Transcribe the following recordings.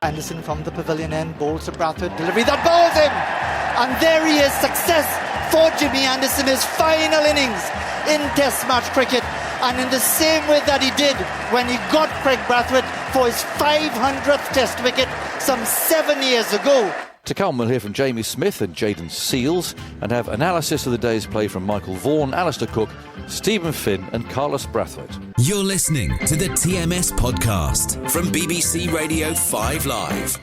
Anderson from the pavilion end, bowls to Brathwaite, delivery that bowls him! And there he is, success for Jimmy Anderson, his final innings in Test match cricket, and in the same way that he did when he got Craig Brathwaite for his 500th Test wicket some 7 years ago. To come, we'll hear from Jamie Smith and Jayden Seales and have analysis of the day's play from Michael Vaughan, Alistair Cook, Stephen Finn and Carlos Brathwaite. You're listening to the TMS podcast from BBC Radio 5 Live.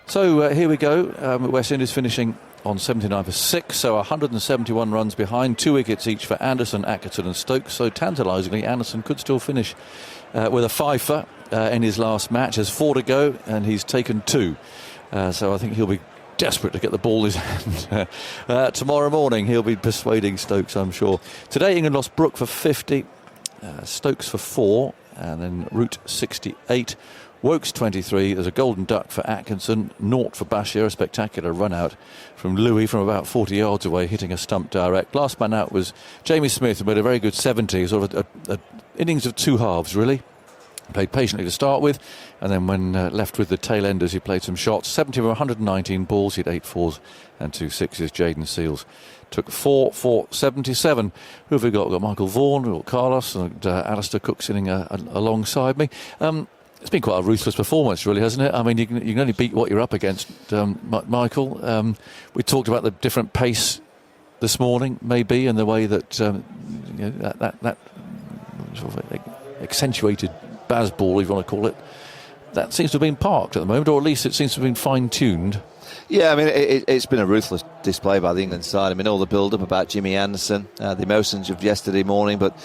So here we go. West Indies finishing on 79 for 6, so 171 runs behind, 2 wickets each for Anderson, Atkinson and Stokes. So tantalisingly, Anderson could still finish with a fifer in his last match. There's 4 to go and he's taken 2. So I think he'll be desperate to get the ball in his hand. Tomorrow morning he'll be persuading Stokes, I'm sure. Today England lost Brook for 50, Stokes for 4, and then Root 68, Wokes 23. There's a golden duck for Atkinson, 0 for Bashir, a spectacular run out from Louis from about 40 yards away, hitting a stump direct. Last man out was Jamie Smith, who made a very good 70, sort of a innings of 2 halves really. Played patiently to start with, and then when left with the tail enders, he played some shots. 70 of 119 balls, he had 8 fours and 2 sixes. Jayden Seales took 4 for 77. Who have we got? We've got Michael Vaughan, we've got Carlos, and Alistair Cook sitting alongside me. It's been quite a ruthless performance, really, hasn't it? I mean, you can only beat what you're up against, Michael. We talked about the different pace this morning, maybe, and the way that that sort of accentuated Bazball, if you want to call it, that seems to have been parked at the moment, or at least it seems to have been fine-tuned. Yeah, I mean, it's been a ruthless display by the England side. I mean, all the build-up about Jimmy Anderson, the emotions of yesterday morning, but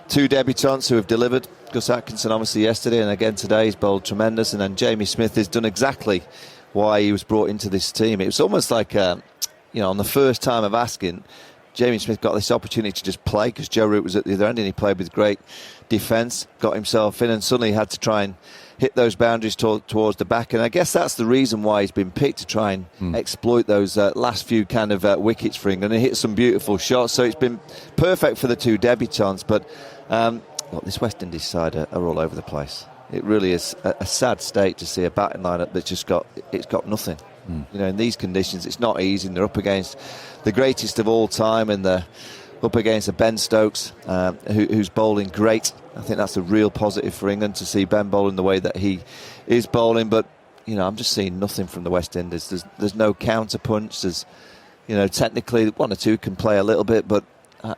2 debutants who have delivered. Gus Atkinson, obviously, yesterday, and again today, he's bowled tremendous, and then Jamie Smith has done exactly why he was brought into this team. It was almost like, on the first time of asking, Jamie Smith got this opportunity to just play because Joe Root was at the other end and he played with great defence, got himself in, and suddenly he had to try and hit those boundaries towards the back. And I guess that's the reason why he's been picked, to try and exploit those last few kind of wickets for England, and hit some beautiful shots. So it's been perfect for the 2 debutants. But look, this West Indies side are all over the place. It really is a sad state to see a batting lineup that's just got nothing. In these conditions, it's not easy. And they're up against the greatest of all time, and they're up against a Ben Stokes who's bowling great. I think that's a real positive for England to see Ben bowling the way that he is bowling. But I'm just seeing nothing from the West Indies. There's no counter punch. There's technically 1 or 2 can play a little bit, but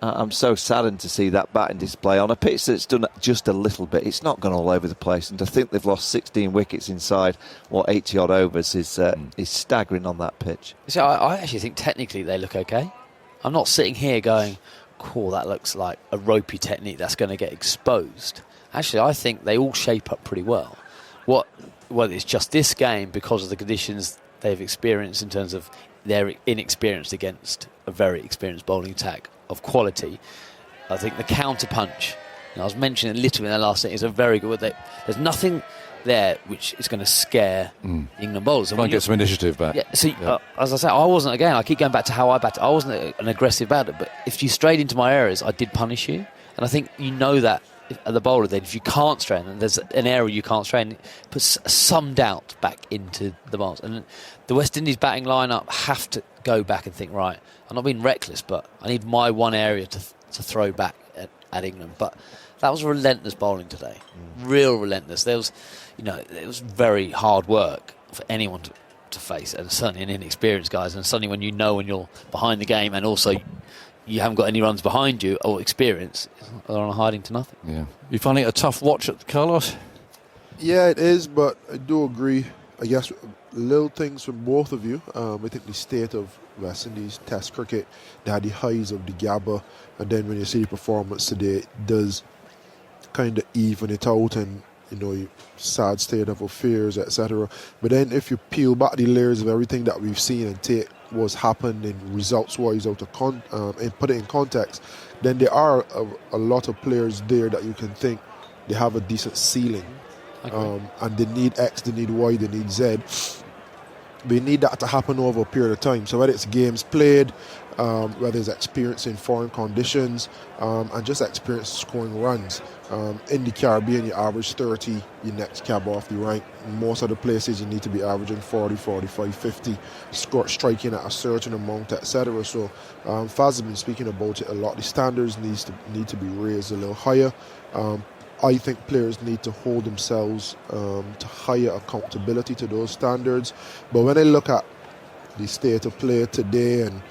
I'm so saddened to see that batting display on a pitch that's done just a little bit. It's not gone all over the place, and to think they've lost 16 wickets inside 80 odd overs is staggering on that pitch. So I actually think technically they look okay. I'm not sitting here going, cool, that looks like a ropey technique that's going to get exposed. Actually, I think they all shape up pretty well. Whether it's just this game because of the conditions they've experienced in terms of they're inexperienced against a very experienced bowling attack of quality. I think the counter punch, I was mentioning a little in the last thing, is a very good. There's nothing there which is going to scare the England bowlers. Try and get some initiative back. Yeah, so as I say, I keep going back to how I batted. I wasn't an aggressive batter, but if you strayed into my areas, I did punish you. And I think that at the bowler, then if you can't strain, and there's an area you can't strain, it puts some doubt back into the bowlers. And the West Indies batting lineup have to go back and think, right, I'm not being reckless, but I need my one area to throw back at England. But that was relentless bowling today, real relentless. There was, it was very hard work for anyone to face, and certainly an inexperienced guys. And suddenly when when you're behind the game, and also you haven't got any runs behind you or experience, they're on hiding to nothing. Yeah, you finding it a tough watch, Carlos? Yeah, it is, but I do agree. I guess little things from both of you. I think the state of West Indies Test cricket, they had the highs of the Gabba, and then when you see the performance today, it does kind of even it out, and sad state of affairs, etc. But then if you peel back the layers of everything that we've seen and take what's happened in results-wise out of and put it in context, then there are a lot of players there that you can think they have a decent ceiling. Okay. And they need X, they need Y, they need Z. We need that to happen over a period of time. So whether it's games played, whether it's experience in foreign conditions and just experience scoring runs. In the Caribbean, you average 30, your next cab off the rank. In most other places, you need to be averaging 40, 45, 50, striking at a certain amount, etc. So Faz has been speaking about it a lot. The standards need to be raised a little higher. I think players need to hold themselves to higher accountability to those standards. But when I look at the state of play today and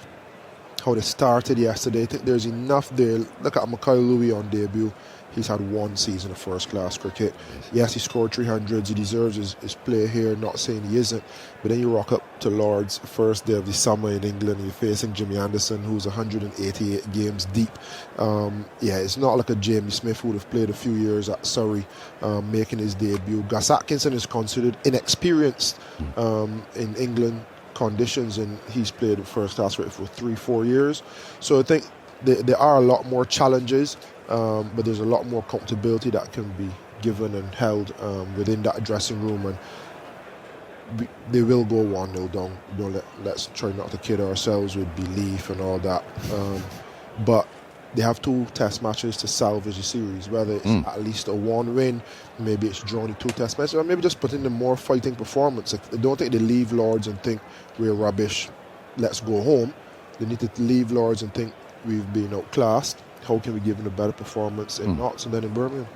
how they started yesterday, I think there's enough there. Look at Mackay Louis on debut. He's had one season of first-class cricket. Yes, he scored 300s. He deserves his play here, not saying he isn't. But then you rock up to Lord's first day of the summer in England, and you're facing Jimmy Anderson, who's 188 games deep. It's not like a Jamie Smith who would have played a few years at Surrey, making his debut. Gus Atkinson is considered inexperienced in England conditions, and he's played first-class cricket for 3-4 years. So I think there are a lot more challenges, but there's a lot more accountability that can be given and held within that dressing room, and they will go 1-0 down. Let's try not to kid ourselves with belief and all that. But they have 2 test matches to salvage the series, whether it's at least a 1 win, maybe it's drawn 2 test matches, or maybe just put in a more fighting performance. I don't think they leave Lords and think we're rubbish, let's go home. They need to leave Lords and think we've been outclassed. How can we give them a better performance in Notts and then in Birmingham?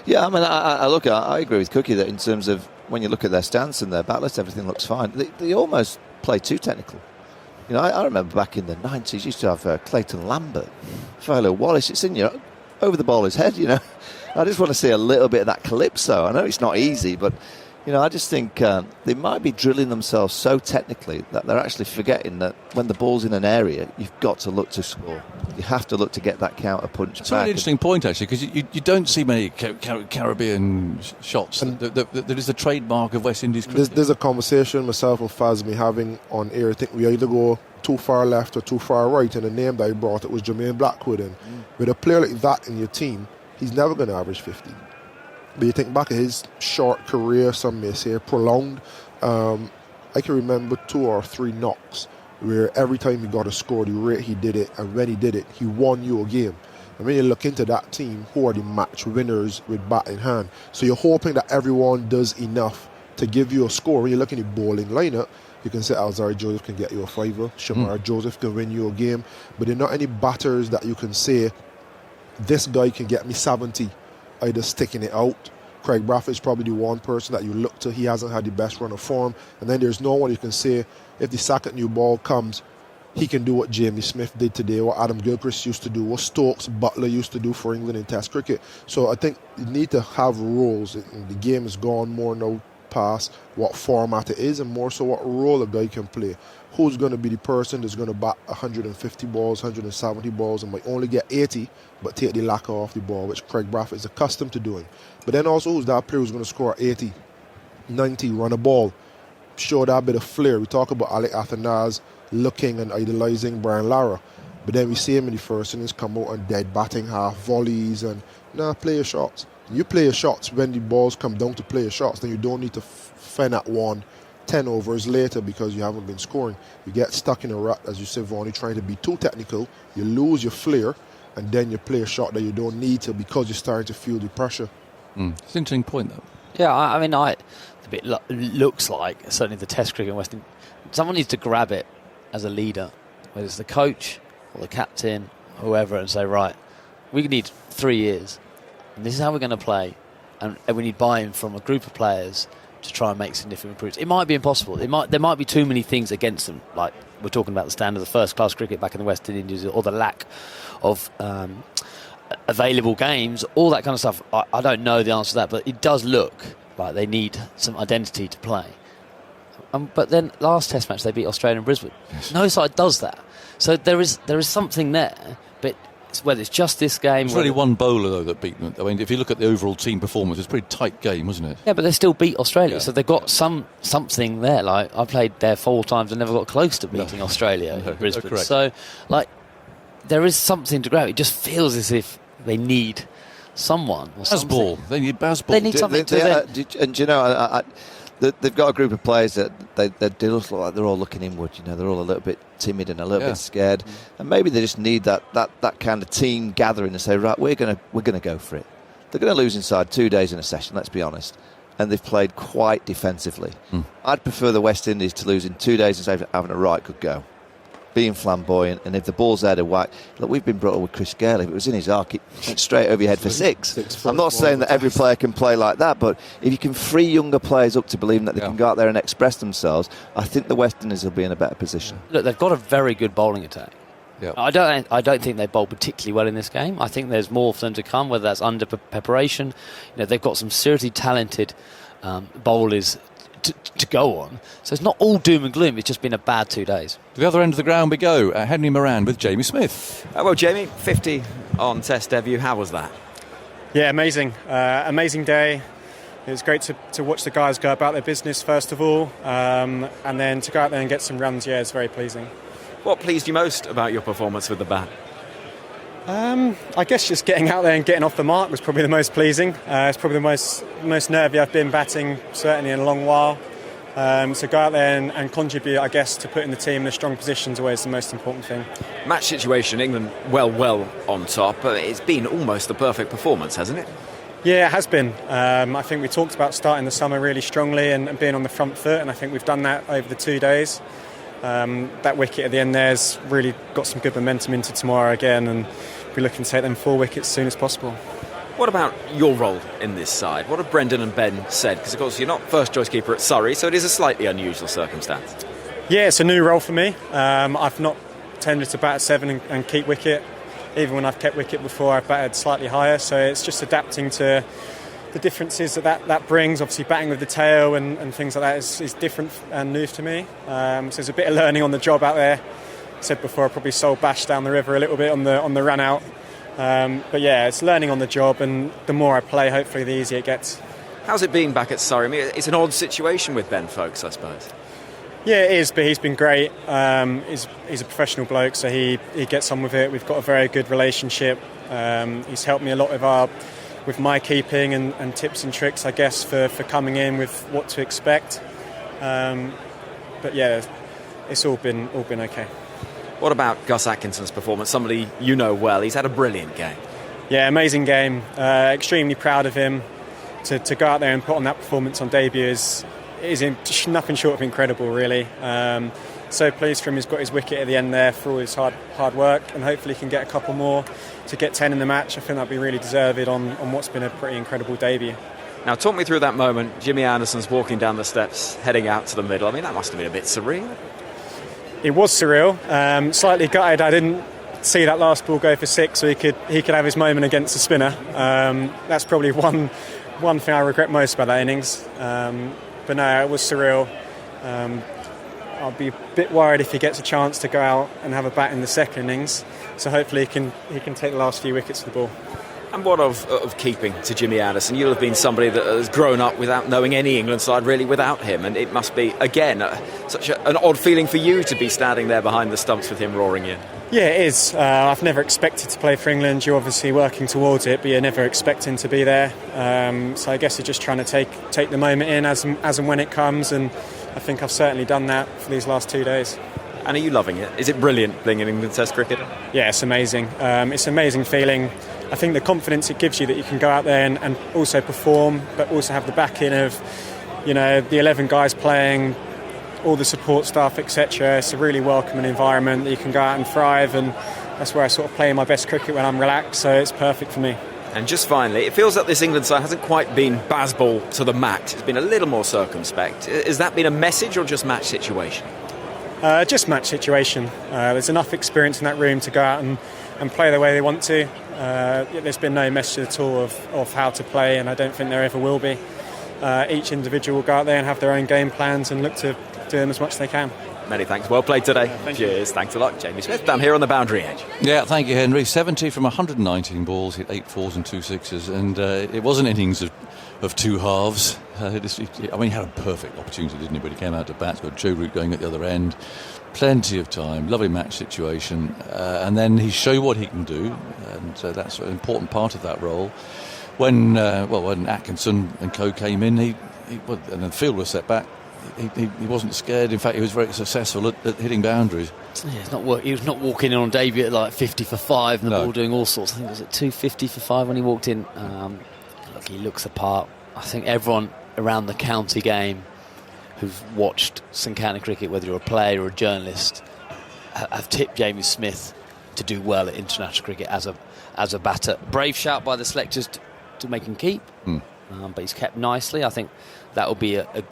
Yeah, I mean, I agree with Cookie that in terms of when you look at their stance and their bat list, everything looks fine. They almost play too technical. You know, I remember back in the 90s, used to have Clayton Lambert, Philo Wallace. It's in your over the bowler's head, you know. I just want to see a little bit of that calypso. I know it's not easy, but you know, I just think they might be drilling themselves so technically that they're actually forgetting that when the ball's in an area, you've got to look to score. You have to look to get that counter punch It's back. an interesting point, actually, because you don't see many Caribbean shots. That is the trademark of West Indies cricket. There's a conversation myself and Faz me having on air. I think we either go too far left or too far right, and the name that he brought it was Jermaine Blackwood. And with a player like that in your team, he's never going to average 50. But you think back at his short career, some may say prolonged, I can remember 2 or 3 knocks where every time he got a score, the rate he did it, and when he did it, he won you a game. And when you look into that team, who are the match winners with bat in hand? So you're hoping that everyone does enough to give you a score. When you look in the bowling lineup, you can say Alzarri Joseph can get you a 5er, Shamar Joseph can win you a game, but there are not any batters that you can say, this guy can get me 70, either sticking it out. Craig Bradford is probably the one person that you look to. He hasn't had the best run of form. And then there's no one you can say, if the second new ball comes, he can do what Jamie Smith did today, what Adam Gilchrist used to do, what Stokes Butler used to do for England in Test cricket. So I think you need to have roles. The game has gone more now past what format it is and more so what role a guy can play. Who's going to be the person that's going to bat 150 balls, 170 balls and might only get 80 but take the lacquer off the ball, which Craig Bradford is accustomed to doing. But then also who's that player who's going to score 80, 90, run a ball, show that bit of flair. We talk about Alec Athanaz looking and idolizing Brian Lara, but then we see him in the first innings come out and dead batting half volleys and play your shots. You play your shots when the balls come down to play your shots, then you don't need to fend at 10 overs later because you haven't been scoring. You get stuck in a rut, as you say, Vaughn, trying to be too technical, you lose your flair, and then you play a shot that you don't need to because you're starting to feel the pressure. It's an interesting point, though. Yeah, I mean, a bit looks like, certainly the Test cricket in West Indies, someone needs to grab it as a leader, whether it's the coach or the captain, whoever, and say, right, we need 3 years, and this is how we're going to play, and we need buy-in from a group of players to try and make significant improvements. It might be impossible. There might be too many things against them, like we're talking about the standard of first-class cricket back in the West Indies, or the lack of available games, all that kind of stuff. I don't know the answer to that, but it does look like they need some identity to play. But then last Test match they beat Australia in Brisbane. Yes. No side does that. So there is something there, but whether it's just this game... It's really one bowler, though, that beat them. I mean, if you look at the overall team performance, it's a pretty tight game, wasn't it? Yeah, but they still beat Australia, so they've got something there. Like, I played there 4 times and never got close to beating Australia in Brisbane. So, like, there is something to grab. It just feels as if they need someone or something. Bazball. They need Bazball. They need something and you know, they've got a group of players that they look like they're all looking inward. You know, they're all a little bit timid and a little bit scared, and maybe they just need that kind of team gathering and say, right, we're gonna go for it. They're going to lose inside 2 days in a session, let's be honest, and they've played quite defensively. I'd prefer the West Indies to lose in 2 days instead of having a right good go, being flamboyant, and if the ball's there to whack. Look, we've been brought up with Chris Gale. If it was in his arc, it went straight over your head for six. I'm not saying that every player can play like that, but if you can free younger players up to believing that they can go out there and express themselves, I think the West Indies will be in a better position. Look, they've got a very good bowling attack. Yep. I don't think they bowl particularly well in this game. I think there's more for them to come, whether that's under preparation. They've got some seriously talented bowlers to go on. So it's not all doom and gloom. It's just been a bad 2 days. To the other end of the ground we go. Henry Moran with Jamie Smith. Well, Jamie, 50 on Test debut. How was that? Yeah, amazing. Amazing day. It was great to watch the guys go about their business, first of all, and then to go out there and get some runs. Yeah, it's very pleasing. What pleased you most about your performance with the bat? I guess just getting out there and getting off the mark was probably the most pleasing. It's probably the most nervy I've been batting, certainly in a long while. So go out there and contribute, I guess, to putting the team in a strong position is always the most important thing. Match situation, England well on top. It's been almost the perfect performance, hasn't it? Yeah, it has been. I think we talked about starting the summer really strongly and being on the front foot, and I think we've done that over the 2 days. That wicket at the end there's really got some good momentum into tomorrow again, and we're looking to take them 4 wickets as soon as possible. What about your role in this side? What have Brendan and Ben said? Because, of course, you're not first choice keeper at Surrey, so it is a slightly unusual circumstance. Yeah, it's a new role for me. I've not tended to bat at 7 and keep wicket. Even when I've kept wicket before, I've batted slightly higher, so it's just adapting to the differences that brings. Obviously, batting with the tail and things like that is different and new to me. So there's a bit of learning on the job out there. I said before, I probably sold Bash down the river a little bit on the run out. But yeah, it's learning on the job, and the more I play, hopefully the easier it gets. How's it been back at Surrey? I mean, it's an odd situation with Ben Foakes, I suppose. Yeah, it is, but he's been great. He's a professional bloke, so he gets on with it. We've got a very good relationship. He's helped me a lot with my keeping and tips and tricks, I guess, for coming in with what to expect. But yeah, it's all been okay. What about Gus Atkinson's performance? Somebody you know well. He's had a brilliant game. Yeah, amazing game. Extremely proud of him. To go out there and put on that performance on debut is nothing short of incredible, really. So pleased for him. He's got his wicket at the end there for all his hard work, and hopefully he can get a couple more to get 10 in the match. I think that'd be really deserved on what's been a pretty incredible debut. Now, talk me through that moment. Jimmy Anderson's walking down the steps, heading out to the middle. I mean, that must have been a bit surreal. It was surreal. Slightly gutted I didn't see that last ball go for 6, so he could have his moment against the spinner. That's probably one thing I regret most about that innings. But no, it was surreal. I'll be a bit worried if he gets a chance to go out and have a bat in the second innings. So hopefully he can take the last few wickets for the ball. And what of keeping to Jimmy Anderson? You'll have been somebody that has grown up without knowing any England side really without him, and it must be, again, such an odd feeling for you to be standing there behind the stumps with him roaring in. Yeah, it is. I've never expected to play for England. You're obviously working towards it, but you're never expecting to be there. So I guess you're just trying to take the moment in as and when it comes, and I think I've certainly done that for these last 2 days. And are you loving it? Is it brilliant playing in England Test cricket? Yeah, it's amazing. It's an amazing feeling. I think the confidence it gives you that you can go out there and also perform, but also have the backing of, the 11 guys playing, all the support staff, etc. It's a really welcoming environment that you can go out and thrive, and that's where I sort of play my best cricket when I'm relaxed, so it's perfect for me. And just finally, it feels like this England side hasn't quite been Bazball to the max. It's been a little more circumspect. Has that been a message or just match situation? Just match situation. There's enough experience in that room to go out and play the way they want to. There's been no message at all of how to play, and I don't think there ever will be. Each individual will go out there and have their own game plans and look to do them as much as they can. Many thanks. Well played today. Cheers. Thanks a lot. Jamie Smith down here on the boundary edge. Yeah, thank you, Henry. 70 from 119 balls, hit 8 4s and 2 6s, and it was an innings of two halves. He had a perfect opportunity, didn't he? But he came out to bat. He's got Joe Root going at the other end. Plenty of time, lovely match situation, and then he showed what he can do, and that's an important part of that role. When Atkinson and co came in, and the field was set back, he wasn't scared. In fact, he was very successful at hitting boundaries. He was not walking in on debut at like 50 for 5 and the No. ball doing all sorts. I think it was at 250 for 5 when he walked in. Look, he looks apart. I think everyone around the county game who've watched St County cricket, whether you're a player or a journalist, have tipped Jamie Smith to do well at international cricket as a batter. Brave shout by the selectors to make him keep, but he's kept nicely. I think that will be a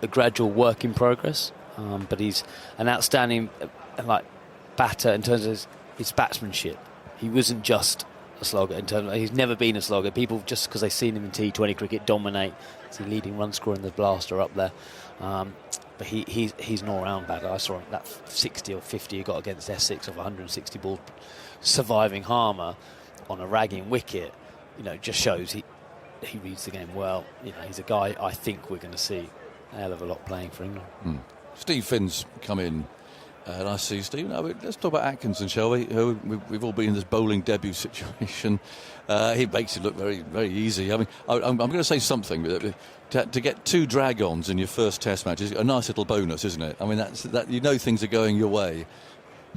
gradual work in progress. But he's an outstanding batter in terms of his batsmanship. He wasn't just a slogger. He's never been a slogger. People, just because they've seen him in T20 cricket dominate, he's the leading run scorer in the blaster up there. But he's an all-round batter. I saw him, that 60 or 50 he got against Essex of 160 balls, surviving Harmer on a ragging wicket. Just shows he reads the game well. He's a guy I think we're going to see a hell of a lot playing for England. Steve Finn's come in, and I see Steve. Now let's talk about Atkinson, shall we? We've all been in this bowling debut situation. He makes it look very, very easy. I mean, I'm going to say something. To get 2 drag-ons in your first Test match is a nice little bonus, isn't it? I mean, that things are going your way.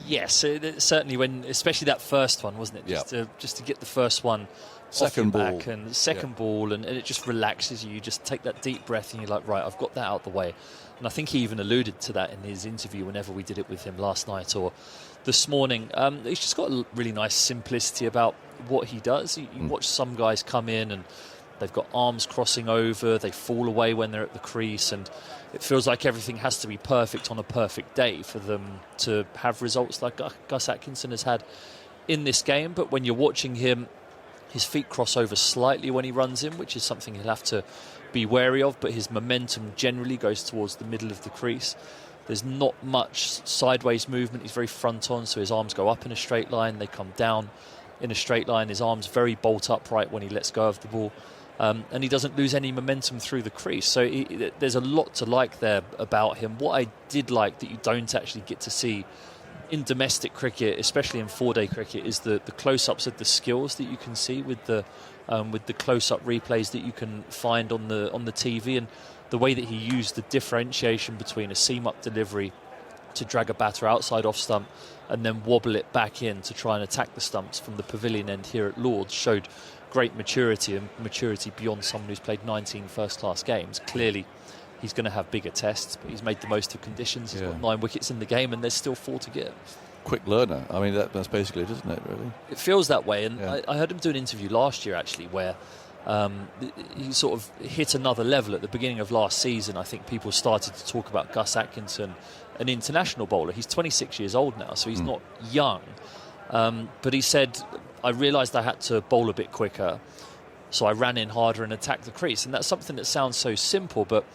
Yes, certainly especially that first one, wasn't it? Just to get the first one. Second ball. Back and second ball, and it just relaxes you. You just take that deep breath and you're like, right, I've got that out the way. And I think he even alluded to that in his interview whenever we did it with him last night or this morning. He's just got a really nice simplicity about what he does. You watch some guys come in and they've got arms crossing over, they fall away when they're at the crease, and it feels like everything has to be perfect on a perfect day for them to have results like Gus Atkinson has had in this game. But when you're watching him, his feet cross over slightly when he runs in, which is something he'll have to be wary of, but his momentum generally goes towards the middle of the crease. There's not much sideways movement. He's very front on, so his arms go up in a straight line, they come down in a straight line. His arms very bolt upright when he lets go of the ball, and he doesn't lose any momentum through the crease. So there's a lot to like there about him. What I did like that you don't actually get to see in domestic cricket, especially in 4-day cricket, is the close-ups of the skills that you can see with the close-up replays that you can find on the TV, and the way that he used the differentiation between a seam-up delivery to drag a batter outside off stump and then wobble it back in to try and attack the stumps from the pavilion end here at Lord's showed great maturity, and maturity beyond someone who's played 19 first-class games. Clearly he's going to have bigger tests, but he's made the most of conditions. He's got 9 wickets in the game, and there's still 4 to get. Quick learner. I mean, that's basically it, isn't it, really? It feels that way, and I heard him do an interview last year, actually, where he sort of hit another level. At the beginning of last season, I think people started to talk about Gus Atkinson, an international bowler. He's 26 years old now, so he's not young. But he said, I realised I had to bowl a bit quicker, so I ran in harder and attacked the crease. And that's something that sounds so simple, but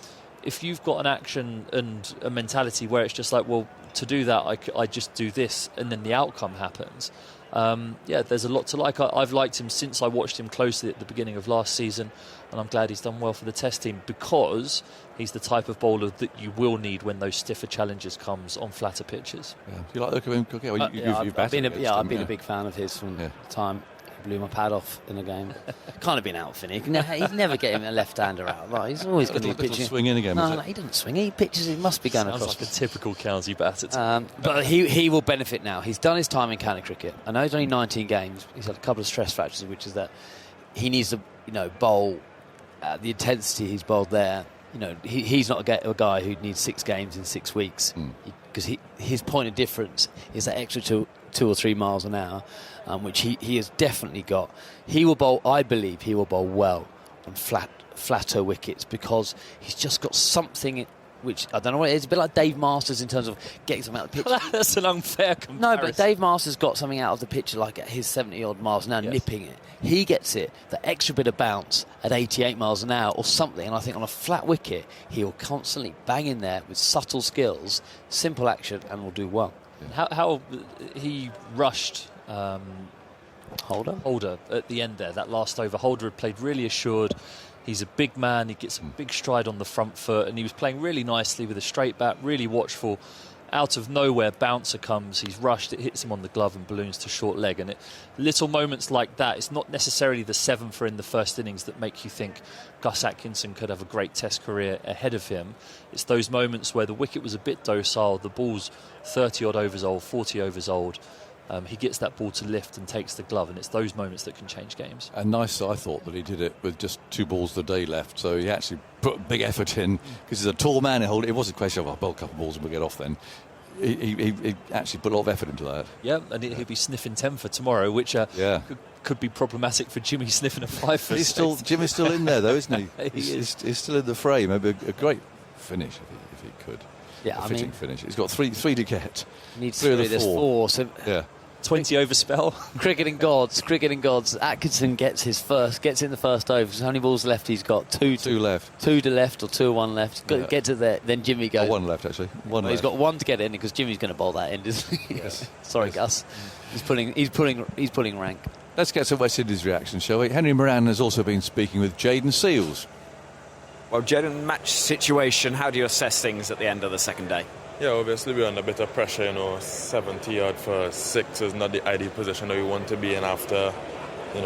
if you've got an action and a mentality where it's just like, well, to do that, I just do this, and then the outcome happens. There's a lot to like. I've liked him since I watched him closely at the beginning of last season, and I'm glad he's done well for the Test team, because he's the type of bowler that you will need when those stiffer challenges comes on flatter pitches. Yeah. Do you like the look of him? Okay, well, I've been a big fan of his from the time he blew my pad off in a game. Can't have been out, Finney. He'd never get him a left-hander out. Right, he's always going to be pitching. Swing in again. No, he doesn't swing. He pitches. He must be going Sounds across. like a typical county batter. But he will benefit now. He's done his time in county cricket. I know he's only 19 games. He's had a couple of stress fractures, which is that he needs to bowl at the intensity he's bowled there. He's not a guy who needs 6 games in 6 weeks, because his point of difference is that extra 2 or 3 miles an hour, which he has definitely got. He will bowl. I believe he will bowl well on flatter wickets, because he's just got something which I don't know what it is. A bit like Dave Masters in terms of getting something out of the pitch. That's an unfair comparison. No, but Dave Masters got something out of the pitch like at his 70-odd miles an hour, nipping it. He gets it, the extra bit of bounce at 88 miles an hour or something, and I think on a flat wicket, he will constantly bang in there with subtle skills, simple action, and will do well. Yeah. How he rushed Holder at the end there, that last over. Holder had played really assured. He's a big man, he gets a big stride on the front foot, and he was playing really nicely with a straight bat, really watchful. out of nowhere, bouncer comes, he's rushed, it hits him on the glove and balloons to short leg. And little moments like that, it's not necessarily the 7-for in the first innings that make you think Gus Atkinson could have a great Test career ahead of him. It's those moments where the wicket was a bit docile, the ball's 30-odd overs old, 40 overs old. He gets that ball to lift and takes the glove, and it's those moments that can change games. And nice, I thought, that he did it with just 2 balls the day left, so he actually put a big effort in, because he's a tall man. It wasn't a question of, I'll bowl a couple of balls and we'll get off then. He actually put a lot of effort into that. Yeah, and he'll be sniffing 10 for tomorrow, which could be problematic for Jimmy sniffing a 5 for. Jimmy's still in there, though, isn't he? He's still in the frame. Maybe a great finish if he could. Yeah, a fitting finish. He's got three to get. Needs 3 of the 4. So yeah. 20 over spell. Cricketing gods. Atkinson gets in the first over. How many balls left? He's got 2 left. 2 to left or 2 1 left. Get to there. Then Jimmy goes. 1 left, actually. He's got 1 to get in, because Jimmy's going to bowl that in, isn't he? Yes. Sorry, Gus. He's pulling rank. Let's get some West Indies reaction, shall we? Henry Moran has also been speaking with Jayden Seales. Well, Jayden, match situation, how do you assess things at the end of the second day? Yeah, obviously we're under a bit of pressure, 70-odd for 6 is not the ideal position that we want to be in after,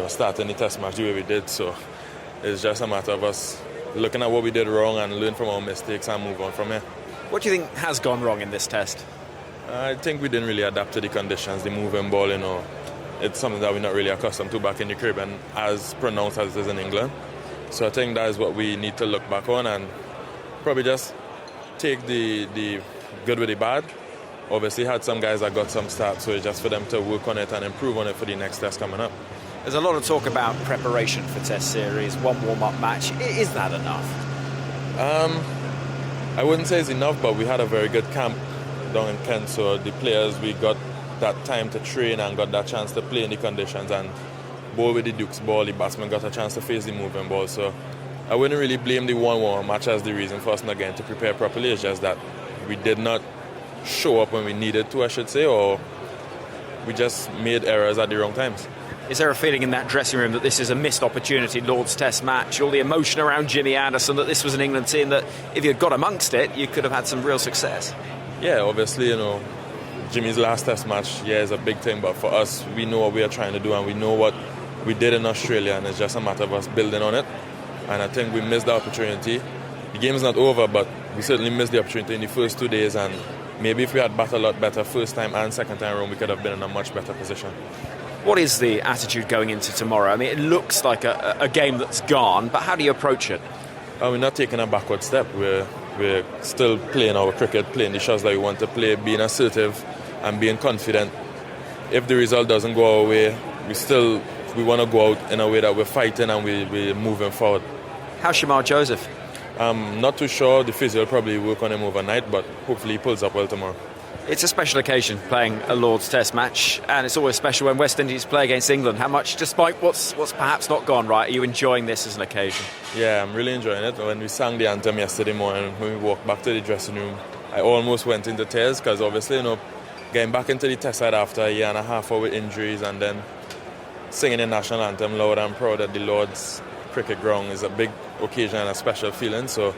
starting the Test match the way we did. So it's just a matter of us looking at what we did wrong and learn from our mistakes and move on from here. What do you think has gone wrong in this Test? I think we didn't really adapt to the conditions, the moving ball, It's something that we're not really accustomed to back in the Caribbean, as pronounced as it is in England. So I think that is what we need to look back on and probably just take the good with the bad. Obviously had some guys that got some starts, so it's just for them to work on it and improve on it for the next Test coming up. There's a lot of talk about preparation for Test series, 1 warm-up match. Is that enough? I wouldn't say it's enough, but we had a very good camp down in Kent, so the players, we got that time to train and got that chance to play in the conditions and bowl with the Duke's ball. The batsman got a chance to face the moving ball, so I wouldn't really blame the 1 warm match as the reason for us not getting to prepare properly. It's just that we did not show up when we needed to, I should say, or we just made errors at the wrong times. Is there a feeling in that dressing room that this is a missed opportunity, Lord's Test match, all the emotion around Jimmy Anderson, that this was an England team that if you'd got amongst it, you could have had some real success? Yeah, obviously, Jimmy's last Test match, is a big thing, but for us, we know what we are trying to do and we know what we did in Australia, and it's just a matter of us building on it. And I think we missed the opportunity. The game's not over, but we certainly missed the opportunity in the first 2 days, and maybe if we had batted a lot better first time and second time around, we could have been in a much better position. What is the attitude going into tomorrow? I mean, it looks like a game that's gone, but how do you approach it? We're not taking a backward step. We're still playing our cricket, playing the shots that we want to play, being assertive and being confident. If the result doesn't go our way, we want to go out in a way that we're fighting and we're moving forward. How's Shamar Joseph? I'm not too sure. The physio will probably work on him overnight, but hopefully he pulls up well tomorrow. It's a special occasion playing a Lord's Test match, and it's always special when West Indies play against England. How much, despite what's perhaps not gone right, are you enjoying this as an occasion? Yeah, I'm really enjoying it. When we sang the anthem yesterday morning, when we walked back to the dressing room, I almost went into tears because obviously, getting back into the Test side after a year and a half with injuries and then singing the national anthem loud and proud at the Lord's cricket ground is a big occasion and a special feeling. So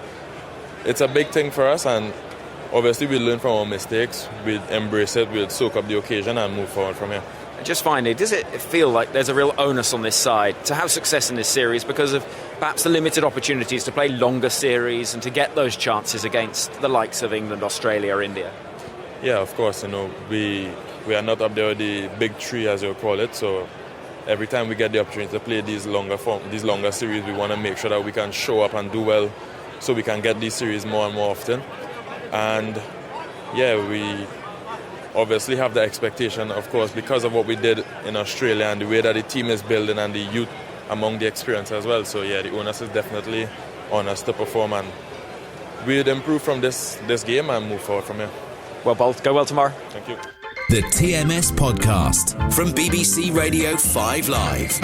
it's a big thing for us, and obviously we learn from our mistakes, we'll embrace it, we'll soak up the occasion and move forward from here. Just finally, does it feel like there's a real onus on this side to have success in this series because of perhaps the limited opportunities to play longer series and to get those chances against the likes of England, Australia, India? Yeah, of course, we are not up there with the big three, as you call it, so every time we get the opportunity to play these longer series, we want to make sure that we can show up and do well so we can get these series more and more often. And we obviously have the expectation, of course, because of what we did in Australia and the way that the team is building and the youth among the experience as well. So the onus is definitely on us to perform, and we'd improve from this game and move forward from here. Well, Bolt, go well tomorrow. Thank you. The TMS Podcast from BBC Radio 5 Live.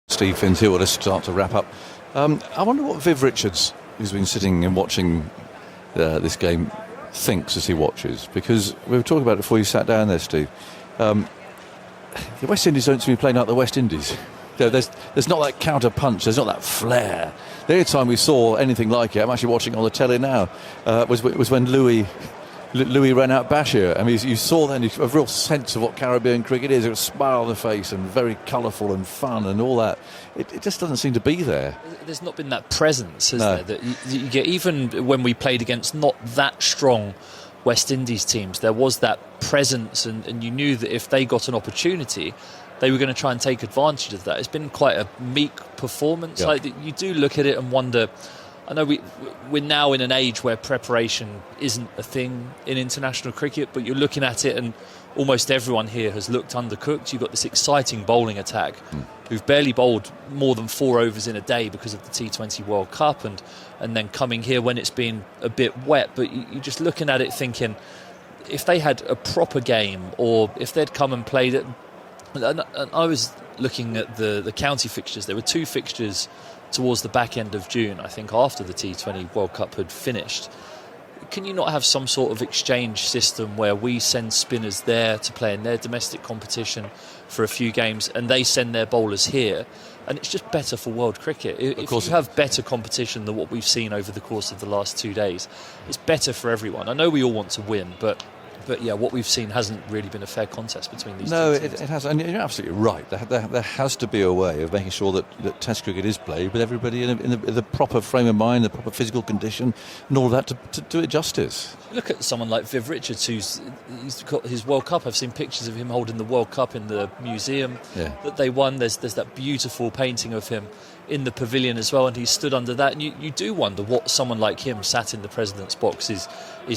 Steve Finn's here. Well, let's start to wrap up. I wonder what Viv Richards, who's been sitting and watching this game, thinks as he watches, because we were talking about it before you sat down there, Steve. The West Indies don't seem to be playing like the West Indies. There's not that counter punch. There's not that flair. The only time we saw anything like it, I'm actually watching on the telly now, was when Louis ran out Bashir. I mean, you saw then a real sense of what Caribbean cricket is. It was a smile on the face and very colourful and fun and all that. It just doesn't seem to be there. There's not been that presence, has there? That you get, even when we played against not that strong West Indies teams, there was that presence, and you knew that if they got an opportunity, they were going to try and take advantage of that. It's been quite a meek performance. Yeah. Like, you do look at it and wonder. I know we're now in an age where preparation isn't a thing in international cricket, but you're looking at it and almost everyone here has looked undercooked. You've got this exciting bowling attack who've barely bowled more than 4 overs in a day because of the T20 World Cup, and then coming here when it's been a bit wet. But you're just looking at it thinking, if they had a proper game, or if they'd come and played it. And I was looking at the county fixtures. There were 2 fixtures towards the back end of June, I think, after the T20 World Cup had finished. Can you not have some sort of exchange system where we send spinners there to play in their domestic competition for a few games, and they send their bowlers here? And it's just better for world cricket. If you have better competition than what we've seen over the course of the last 2 days, it's better for everyone. I know we all want to win, but yeah, what we've seen hasn't really been a fair contest between these two teams. It hasn't. And you're absolutely right. There has to be a way of making sure that Test cricket is played with everybody in the proper frame of mind, the proper physical condition, and all that to do it justice. Look at someone like Viv Richards, he's got his World Cup. I've seen pictures of him holding the World Cup in the museum that they won. There's that beautiful painting of him in the pavilion as well, and he stood under that. And you do wonder what someone like him sat in the president's box is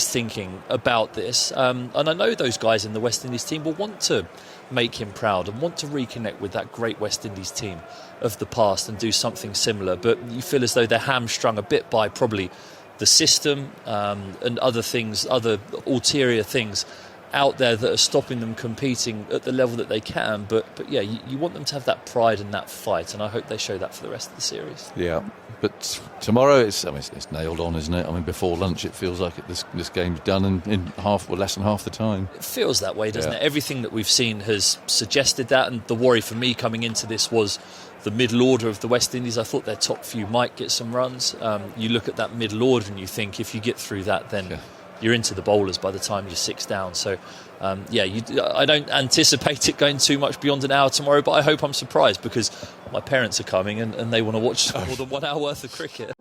thinking about this. And I know those guys in the West Indies team will want to make him proud and want to reconnect with that great West Indies team of the past and do something similar. But you feel as though they're hamstrung a bit by probably the system and other things, other ulterior things out there that are stopping them competing at the level that they can. But yeah, you want them to have that pride and that fight, and I hope they show that for the rest of the series. Yeah, but tomorrow it's nailed on, isn't it? I mean, before lunch it feels like this game's done in half or less than half the time. It feels that way, doesn't it? Everything that we've seen has suggested that, and the worry for me coming into this was the middle order of the West Indies. I thought their top few might get some runs. You look at that middle order and you think, if you get through that, then you're into the bowlers by the time you're 6 down. So, I don't anticipate it going too much beyond an hour tomorrow, but I hope I'm surprised, because my parents are coming and they want to watch more than 1 hour worth of cricket.